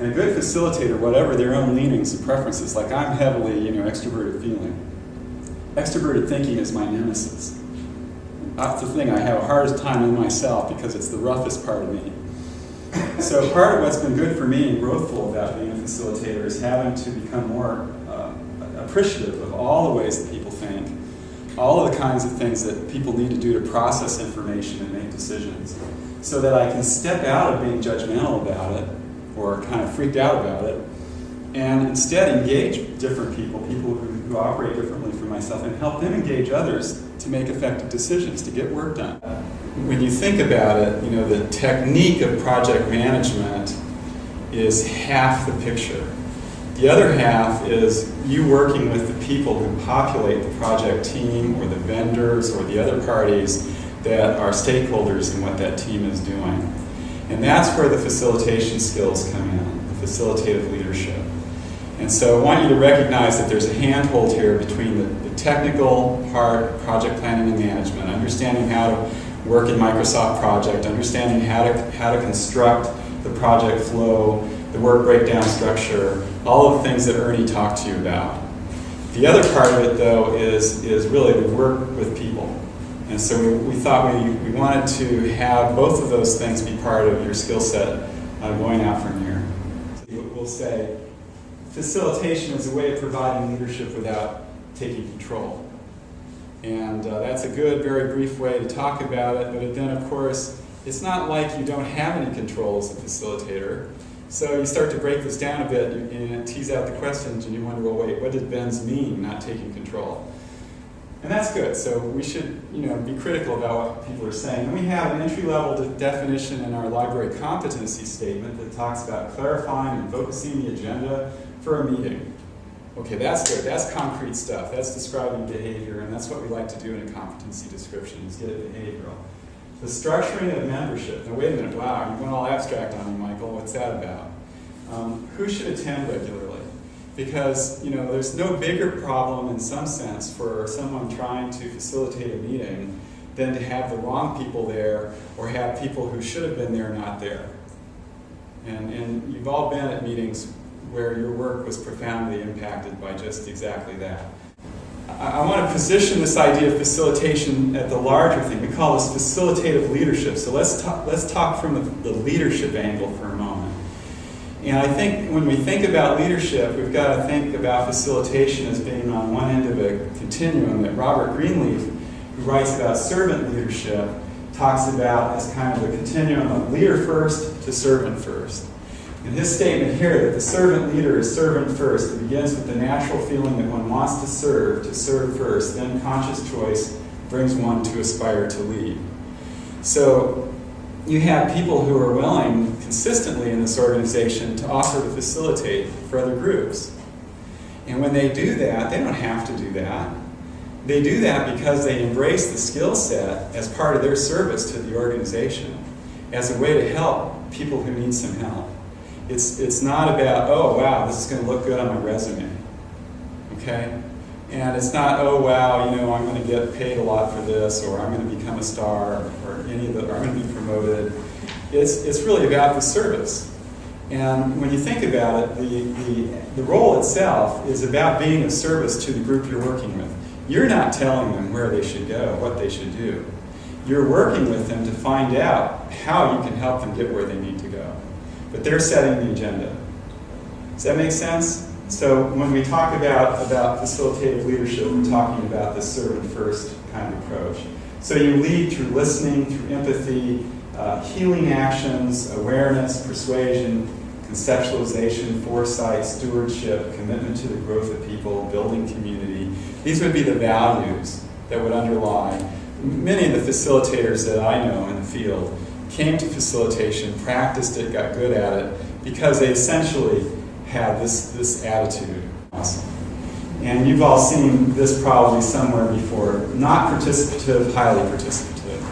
And a good facilitator, whatever their own leanings and preferences, like I'm heavily, extroverted feeling. Extroverted thinking is my nemesis. That's the thing I have a hardest time in myself because it's the roughest part of me. So part of what's been good for me and growthful about being a facilitator is having to become more appreciative of all the ways that people think, all of the kinds of things that people need to do to process information and make decisions, so that I can step out of being judgmental about it or kind of freaked out about it, and instead engage different people who operate differently from myself, and help them engage others to make effective decisions, to get work done. When you think about it, the technique of project management is half the picture. The other half is you working with the people who populate the project team or the vendors or the other parties that are stakeholders in what that team is doing. And that's where the facilitation skills come in, the facilitative leadership. And so I want you to recognize that there's a handhold here between the technical part, project planning and management, understanding how to work in Microsoft Project, understanding how to construct the project flow, the work breakdown structure, all of the things that Ernie talked to you about. The other part of it, though, is really the work with people. And so we thought we wanted to have both of those things be part of your skill set going out from here. So we'll say facilitation is a way of providing leadership without taking control. And that's a good, very brief way to talk about it, but then, of course, it's not like you don't have any control as a facilitator. So you start to break this down a bit and tease out the questions, and you wonder, well, wait, what did Ben's mean, not taking control? And that's good. So we should, be critical about what people are saying. And we have an entry-level definition in our library competency statement that talks about clarifying and focusing the agenda for a meeting. Okay, that's good. That's concrete stuff. That's describing behavior, and that's what we like to do in a competency description, is get it behavioral. The structuring of membership. Now, wait a minute. Wow, you went all abstract on me, Michael. What's that about? Who should attend regularly? Because, there's no bigger problem in some sense for someone trying to facilitate a meeting than to have the wrong people there or have people who should have been there not there. And you've all been at meetings where your work was profoundly impacted by just exactly that. I want to position this idea of facilitation at the larger thing. We call this facilitative leadership. So let's talk from the leadership angle for a moment. And I think when we think about leadership, we've got to think about facilitation as being on one end of a continuum that Robert Greenleaf, who writes about servant leadership, talks about as kind of a continuum of leader first to servant first. In his statement here, that the servant leader is servant first, it begins with the natural feeling that one wants to serve first, then conscious choice brings one to aspire to lead. So you have people who are willing consistently in this organization to offer to facilitate for other groups. And when they do that, they don't have to do that. They do that because they embrace the skill set as part of their service to the organization, as a way to help people who need some help. It's not about, oh, wow, this is going to look good on my resume, okay? And it's not, oh, wow, I'm going to get paid a lot for this, or I'm going to become a star, or any of the, or I'm going to be promoted. It's really about the service. And when you think about it, the role itself is about being of service to the group you're working with. You're not telling them where they should go, what they should do. You're working with them to find out how you can help them get where they need to go. But they're setting the agenda. Does that make sense? So when we talk about facilitative leadership, we're talking about the servant-first kind of approach. So you lead through listening, through empathy, healing actions, awareness, persuasion, conceptualization, foresight, stewardship, commitment to the growth of people, building community. These would be the values that would underlie. Many of the facilitators that I know in the field came to facilitation, practiced it, got good at it, because they essentially had this attitude. Awesome. And you've all seen this probably somewhere before. Not participative, highly participative.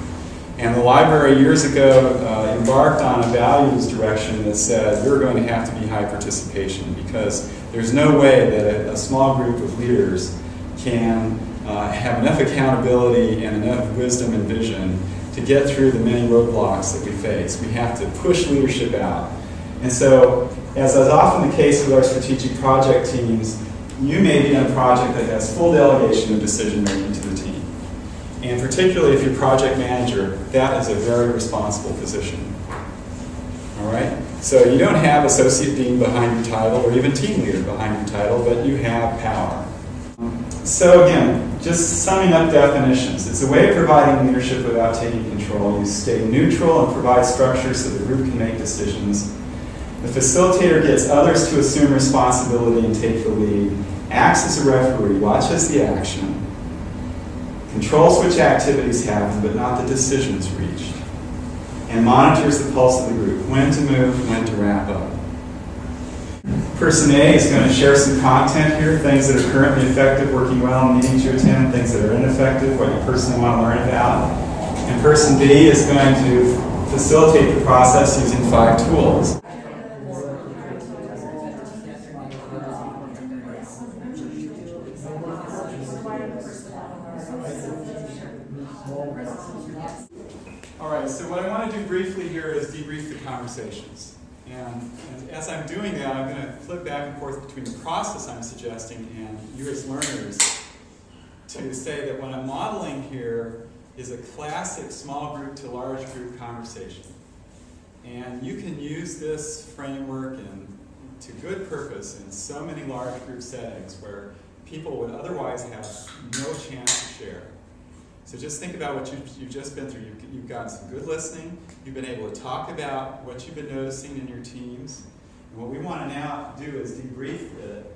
And the library years ago embarked on a values direction that said we're going to have to be high participation, because there's no way that a small group of leaders can have enough accountability and enough wisdom and vision to get through the many roadblocks that we face. We have to push leadership out. And so as is often the case with our strategic project teams, you may be on a project that has full delegation of decision making to the team. And particularly if you're project manager, that is a very responsible position. All right? So you don't have associate dean behind your title or even team leader behind your title, but you have power. So again, just summing up definitions. It's a way of providing leadership without taking control. You stay neutral and provide structure so the group can make decisions. The facilitator gets others to assume responsibility and take the lead, acts as a referee, watches the action, controls which activities happen but not the decisions reached, and monitors the pulse of the group, when to move, when to wrap up. Person A is going to share some content here, things that are currently effective, working well, and needing to attend, things that are ineffective, what you personally want to learn about. And person B is going to facilitate the process using 5 tools. All right, so what I want to do briefly here is debrief the conversations. And as I'm doing that, I'm going to flip back and forth between the process I'm suggesting and you as learners to say that what I'm modeling here is a classic small group to large group conversation. And you can use this framework to good purpose in so many large group settings where people would otherwise have no chance to share. So just think about what you've just been through. You've gotten some good listening. You've been able to talk about what you've been noticing in your teams. And what we want to now do is debrief it,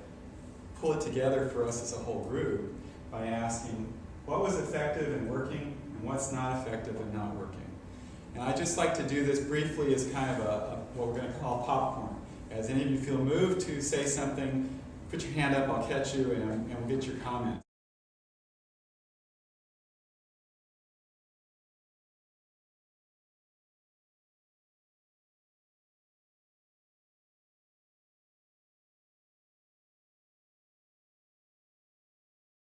pull it together for us as a whole group by asking what was effective and working and what's not effective and not working. And I just like to do this briefly as kind of what we're going to call popcorn. As any of you feel moved to say something, put your hand up, I'll catch you, and we'll get your comment.